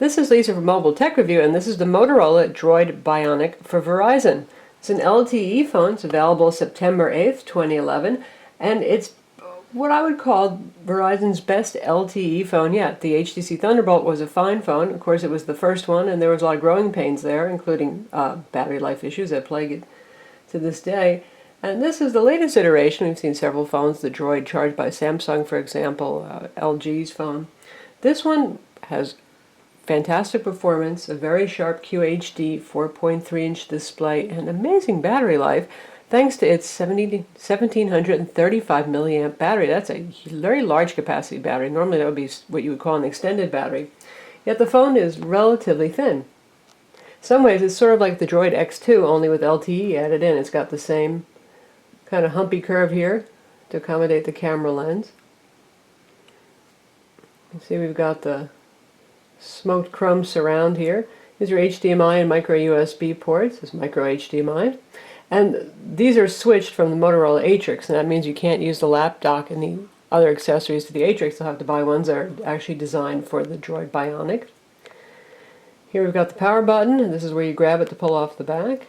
This is Lisa from Mobile Tech Review, and this is the Motorola Droid Bionic for Verizon. It's an LTE phone. It's available September 8th, 2011, and it's what I would call Verizon's best LTE phone yet. The HTC Thunderbolt was a fine phone. Of course, it was the first one, and there was a lot of growing pains there, including battery life issues that plague it to this day. And this is the latest iteration. We've seen several phones, the Droid charged by Samsung, for example, LG's phone. This one has fantastic performance, a very sharp QHD 4.3-inch display, and amazing battery life thanks to its 1735 milliamp battery. That's a very large capacity battery. Normally that would be what you would call an extended battery. Yet the phone is relatively thin. In some ways it's sort of like the Droid X2, only with LTE added in. It's got the same kind of humpy curve here to accommodate the camera lens. You see we've got the smoked chrome surround here. These are HDMI and micro USB ports. This is micro HDMI. And these are switched from the Motorola Atrix, and that means you can't use the lap dock and the other accessories to the Atrix. You'll have to buy ones that are actually designed for the Droid Bionic. Here we've got the power button, and this is where you grab it to pull off the back.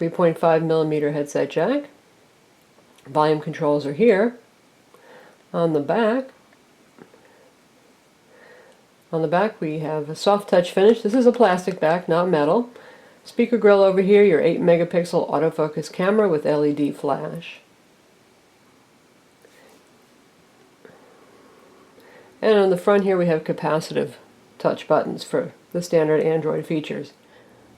3.5mm headset jack. Volume controls are here. On the back, we have a soft touch finish. This is a plastic back, not metal. Speaker grill over here, your 8-megapixel autofocus camera with LED flash. And on the front here we have capacitive touch buttons for the standard Android features.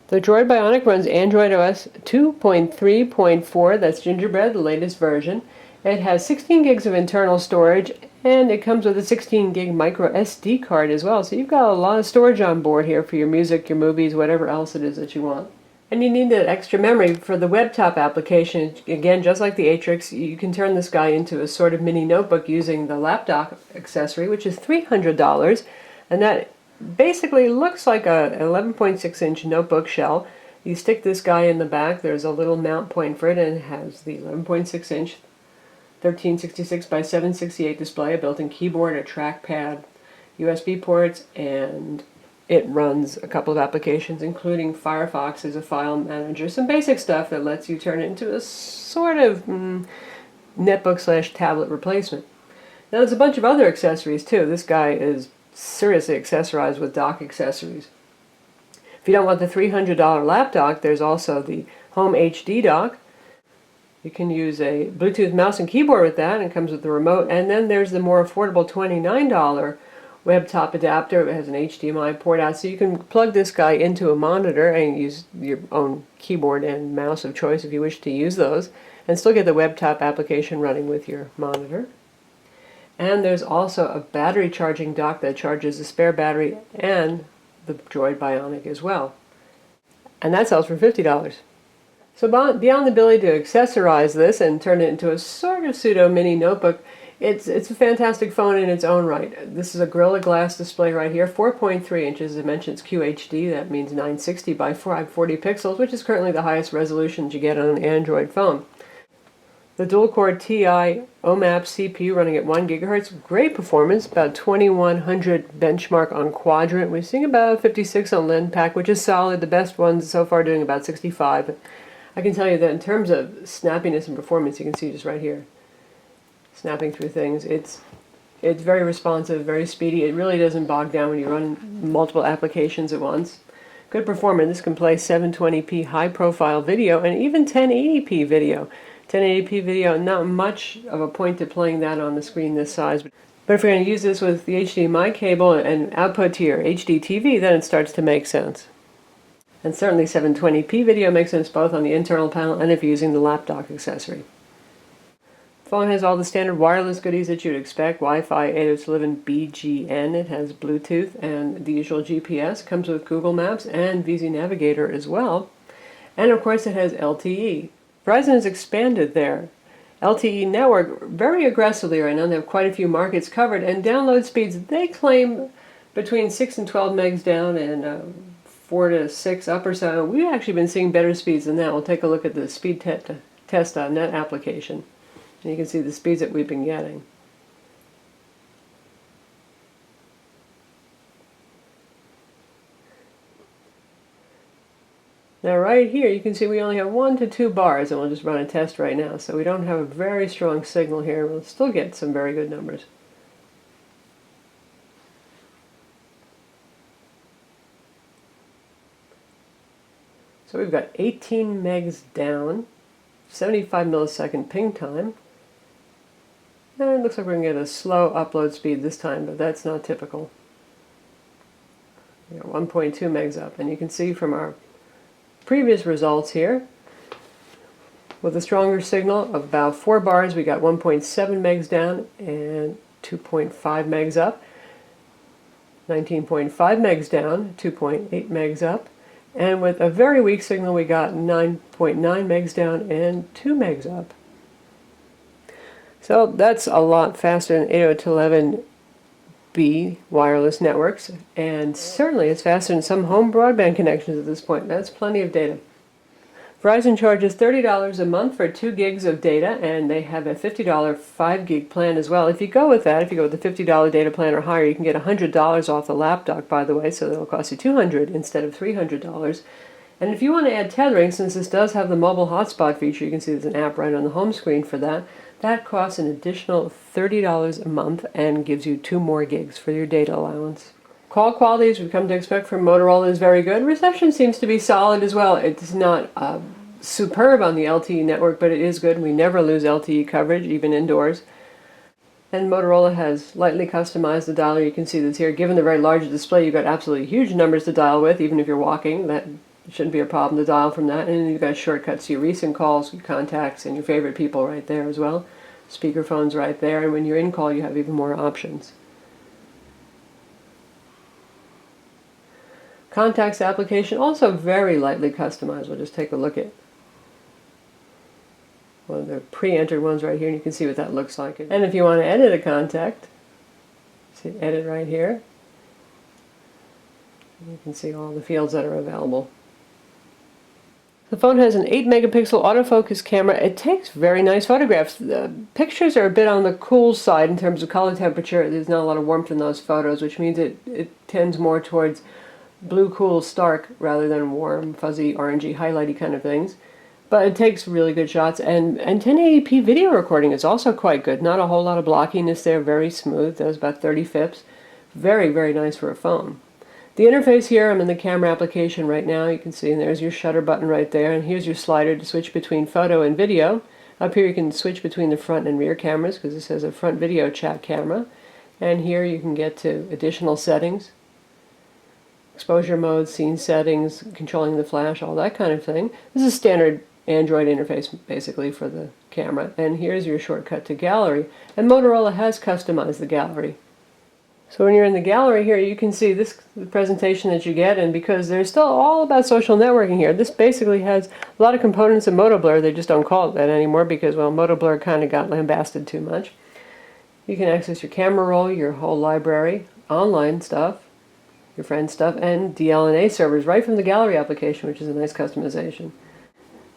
The Droid Bionic runs Android OS 2.3.4, that's Gingerbread, the latest version. It has 16 gigs of internal storage, and it comes with a 16 gig micro SD card as well. So you've got a lot of storage on board here for your music, your movies, whatever else it is that you want. And you need that extra memory for the WebTop application. Again, just like the Atrix, you can turn this guy into a sort of mini notebook using the laptop accessory, which is $300. And that basically looks like a 11.6-inch notebook shell. You stick this guy in the back. There's a little mount point for it, and it has the 11.6-inch 1366 by 768 display, a built-in keyboard, a trackpad, USB ports, and it runs a couple of applications, including Firefox as a file manager, some basic stuff that lets you turn it into a sort of netbook/tablet replacement. Now there's a bunch of other accessories too. This guy is seriously accessorized with dock accessories. If you don't want the $300 lap dock, there's also the Home HD dock. You can use a Bluetooth mouse and keyboard with that, and it comes with the remote. And then there's the more affordable $29 WebTop adapter. It has an HDMI port out, so you can plug this guy into a monitor and use your own keyboard and mouse of choice if you wish to use those, and still get the WebTop application running with your monitor. And there's also a battery charging dock that charges the spare battery and the Droid Bionic as well. And that sells for $50. So beyond the ability to accessorize this and turn it into a sort of pseudo mini notebook, it's a fantastic phone in its own right. This is a Gorilla Glass display right here, 4.3 inches. As I mentioned, it's QHD. That means 960 by 540 pixels, which is currently the highest resolution you get on an Android phone. The dual-core TI OMAP CPU running at 1 gigahertz, great performance, about 2100 benchmark on Quadrant. We're seeing about 56 on LenPack, which is solid. The best ones so far doing about 65. I can tell you that in terms of snappiness and performance, you can see just right here, snapping through things. It's very responsive, very speedy. It really doesn't bog down when you run multiple applications at once. Good performance. This can play 720p high-profile video and even 1080p video. 1080p video, not much of a point to playing that on the screen this size. But if you're going to use this with the HDMI cable and output to your HD TV, then it starts to make sense. And certainly 720p video makes sense both on the internal panel and if you're using the lap dock accessory. The phone has all the standard wireless goodies that you'd expect. Wi-Fi 802.11 BGN. It has Bluetooth and the usual GPS. Comes with Google Maps and VZ Navigator as well. And of course it has LTE. Verizon has expanded their LTE network very aggressively right now. They have quite a few markets covered, and download speeds they claim between 6 and 12 megs down and 4 to 6 up or so. We've actually been seeing better speeds than that. We'll take a look at the speedtest.net application, and you can see the speeds that we've been getting. Now right here you can see we only have 1 to 2 bars, and we'll just run a test right now. So we don't have a very strong signal here. We'll still get some very good numbers. So we've got 18 megs down, 75 millisecond ping time. And it looks like we're going to get a slow upload speed this time, but that's not typical. 1.2 megs up, and you can see from our previous results here, with a stronger signal of about 4 bars, we got 1.7 megs down and 2.5 megs up. 19.5 megs down, 2.8 megs up. And with a very weak signal, we got 9.9 megs down and 2 megs up. So that's a lot faster than 802.11b wireless networks, and certainly it's faster than some home broadband connections at this point. That's plenty of data. Verizon charges $30 a month for 2 gigs of data, and they have a $50 5 gig plan as well. If you go with that, if you go with the $50 data plan or higher, you can get $100 off the laptop, by the way, so it'll cost you $200 instead of $300. And if you want to add tethering, since this does have the mobile hotspot feature, you can see there's an app right on the home screen for that. That costs an additional $30 a month and gives you 2 more gigs for your data allowance. Call quality, as we've come to expect from Motorola, is very good. Reception seems to be solid as well. It's not superb on the LTE network, but it is good. We never lose LTE coverage, even indoors. And Motorola has lightly customized the dialer. You can see this here. Given the very large display, you've got absolutely huge numbers to dial with, even if you're walking. That shouldn't be a problem to dial from that. And you've got shortcuts to your recent calls, your contacts, and your favorite people right there as well. Speakerphone's right there, and when you're in call, you have even more options. Contacts application, also very lightly customized. We'll just take a look at one of the pre-entered ones right here, and you can see what that looks like. And if you want to edit a contact, see edit right here. You can see all the fields that are available. The phone has an 8 megapixel autofocus camera. It takes very nice photographs. The pictures are a bit on the cool side in terms of color temperature. There's not a lot of warmth in those photos, which means it tends more towards blue, cool, stark, rather than warm, fuzzy, orangey, highlighty kind of things. But it takes really good shots, and 1080p video recording is also quite good. Not a whole lot of blockiness there, very smooth. That was about 30 fps. Very, very nice for a phone. The interface here, I'm in the camera application right now. You can see, and there's your shutter button right there, and here's your slider to switch between photo and video. Up here you can switch between the front and rear cameras, because this has a front video chat camera. And here you can get to additional settings. Exposure mode, scene settings, controlling the flash, all that kind of thing. This is standard Android interface basically for the camera. And here's your shortcut to gallery. And Motorola has customized the gallery. So when you're in the gallery here, you can see this the presentation that you get, and because they're still all about social networking here, this basically has a lot of components of MotoBlur. They just don't call it that anymore because, well, MotoBlur kind of got lambasted too much. You can access your camera roll, your whole library, online stuff, your friend stuff, and DLNA servers right from the gallery application, which is a nice customization.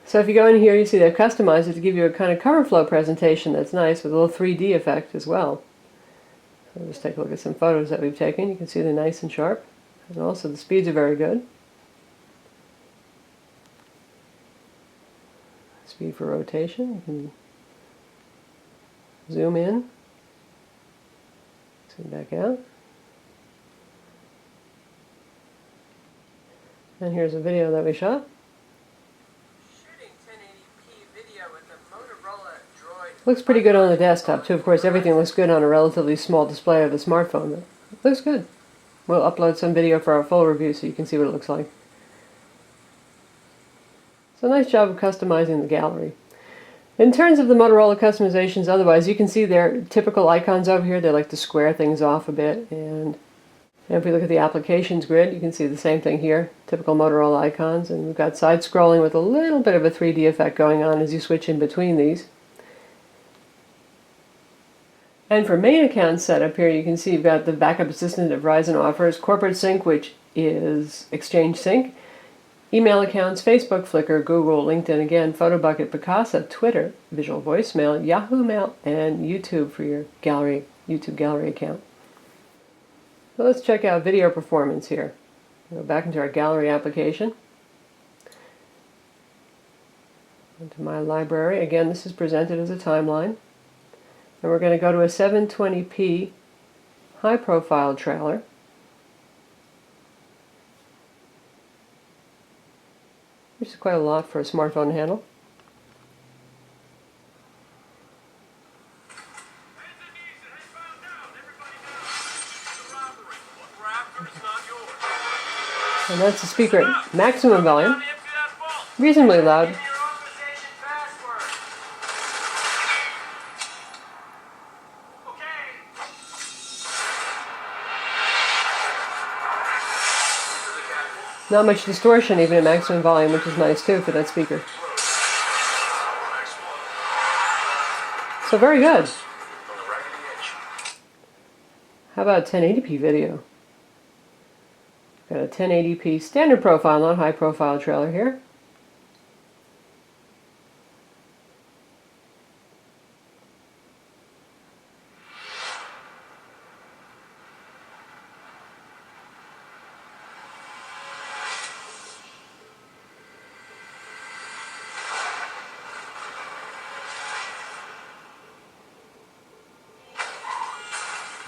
So if you go in here, you see they've customized it to give you a kind of cover flow presentation that's nice with a little 3D effect as well. So just take a look at some photos that we've taken. You can see they're nice and sharp, and also the speeds are very good. Speed for rotation, you can zoom in, zoom back out. And here's a video that we shot. Shooting 1080p video with the Motorola Droid. Looks pretty good on the desktop too. Of course, everything looks good on a relatively small display of a smartphone. It looks good. We'll upload some video for our full review so you can see what it looks like. So nice job of customizing the gallery. In terms of the Motorola customizations otherwise, you can see their typical icons over here. They like to square things off a bit, and if we look at the applications grid, you can see the same thing here, typical Motorola icons, and we've got side scrolling with a little bit of a 3D effect going on as you switch in between these. And for main account setup here, you can see you've got the backup assistant that Verizon offers, Corporate Sync, which is Exchange Sync, email accounts, Facebook, Flickr, Google, LinkedIn again, PhotoBucket, Picasa, Twitter, Visual Voicemail, Yahoo Mail, and YouTube for your gallery, YouTube gallery account. So let's check out video performance here. Go back into our gallery application. Into my library. Again, this is presented as a timeline. And we're going to go to a 720p high profile trailer. Which is quite a lot for a smartphone handle. And that's the speaker at maximum volume. Reasonably loud. Not much distortion even at maximum volume, which is nice too for that speaker. So very good. How about 1080p video? Got a 1080p standard profile, not high profile trailer here.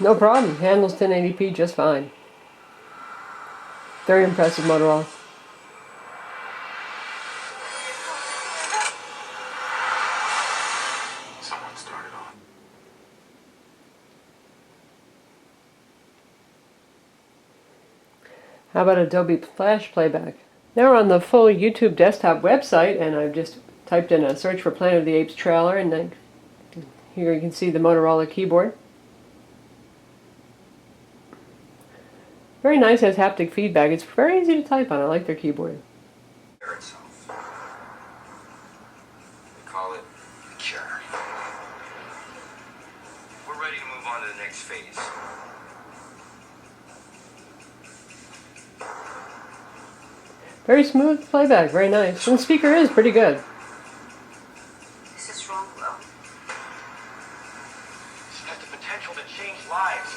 No problem, handles 1080p just fine. Very impressive Motorola. Someone started on. How about Adobe Flash playback? Now we're on the full YouTube desktop website, and I've just typed in a search for Planet of the Apes trailer, and then here you can see the Motorola keyboard. Very nice, has haptic feedback. It's very easy to type on. I like their keyboard. We call it the cure. We're ready to move on to the next phase. Very smooth playback, very nice. And the speaker is pretty good. This is wrong, Will. This has the potential to change lives.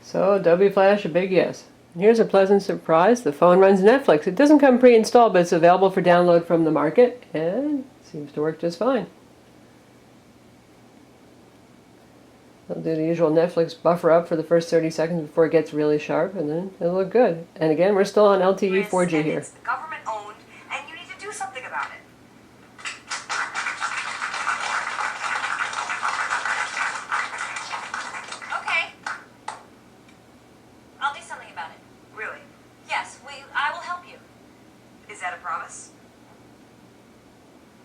So Adobe Flash, a big yes. And here's a pleasant surprise. The phone runs Netflix. It doesn't come pre-installed, but it's available for download from the market, and seems to work just fine. It'll do the usual Netflix buffer up for the first 30 seconds before it gets really sharp, and then it'll look good. And again, we're still on LTE 4G here. It's government owned, and you need to do something about it. Okay. I'll do something about it. Really? Yes, I will help you. Is that a promise?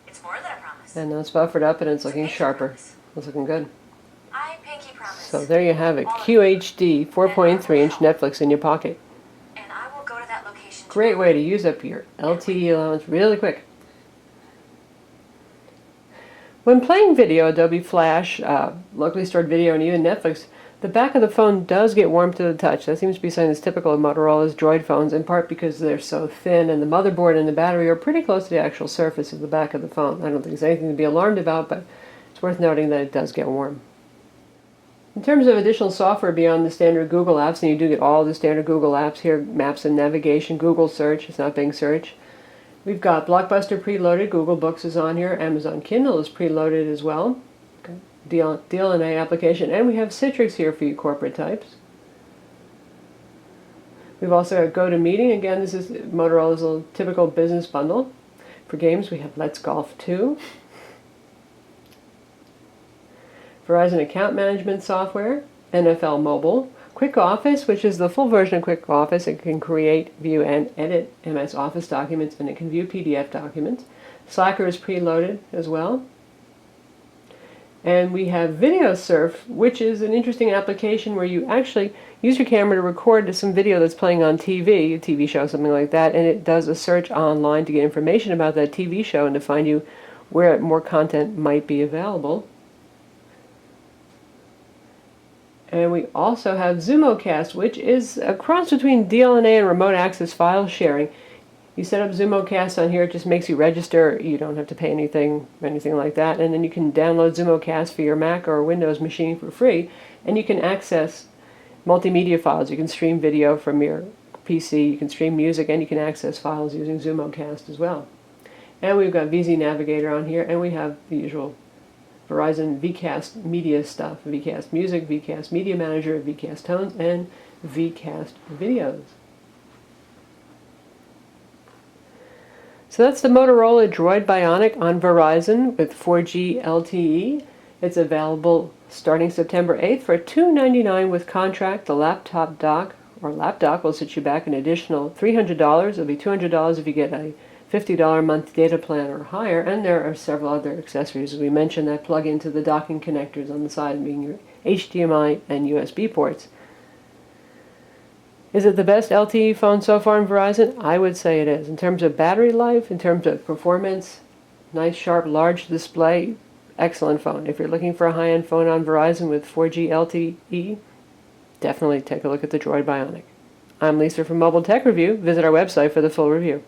It's more than a promise. And now it's buffered up and it's looking sharper. It's looking good. I pinky promise. So there you have it. QHD 4.3-inch Netflix in your pocket. And I will go to that location. Great way to use up your LTE allowance really quick. When playing video, Adobe Flash, locally stored video, and even Netflix, the back of the phone does get warm to the touch. That seems to be something that's typical of Motorola's Droid phones, in part because they're so thin and the motherboard and the battery are pretty close to the actual surface of the back of the phone. I don't think there's anything to be alarmed about, but it's worth noting that it does get warm. In terms of additional software beyond the standard Google apps, and you do get all the standard Google apps here, Maps and Navigation, Google Search, it's not Bing Search. We've got Blockbuster preloaded, Google Books is on here, Amazon Kindle is preloaded as well. DLNA application, and we have Citrix here for you corporate types. We've also got GoToMeeting. Again, this is Motorola's little typical business bundle. For games, we have Let's Golf 2. Verizon account management software, NFL Mobile, Quick Office, which is the full version of Quick Office. It can create, view, and edit MS Office documents, and it can view PDF documents. Slacker is preloaded as well. And we have VideoSurf, which is an interesting application where you actually use your camera to record some video that's playing on TV, a TV show, something like that, and it does a search online to get information about that TV show and to find you where more content might be available. And we also have ZoomoCast, which is a cross between DLNA and remote access file sharing. You set up ZoomoCast on here, it just makes you register. You don't have to pay anything like that. And then you can download ZoomoCast for your Mac or Windows machine for free. And you can access multimedia files. You can stream video from your PC, you can stream music, and you can access files using ZoomoCast as well. And we've got VZ Navigator on here, and we have the usual Verizon VCast media stuff, VCast Music, VCast Media Manager, VCast Tones, and VCast Videos. So that's the Motorola Droid Bionic on Verizon with 4G LTE. It's available starting September 8th for $299 with contract. The laptop dock will set you back an additional $300. It'll be $200 if you get a $50 a month data plan or higher, and there are several other accessories. As we mentioned, that plug into the docking connectors on the side, being your HDMI and USB ports. Is it the best LTE phone so far in Verizon? I would say it is. In terms of battery life, in terms of performance, nice, sharp, large display, excellent phone. If you're looking for a high-end phone on Verizon with 4G LTE, definitely take a look at the Droid Bionic. I'm Lisa from Mobile Tech Review. Visit our website for the full review.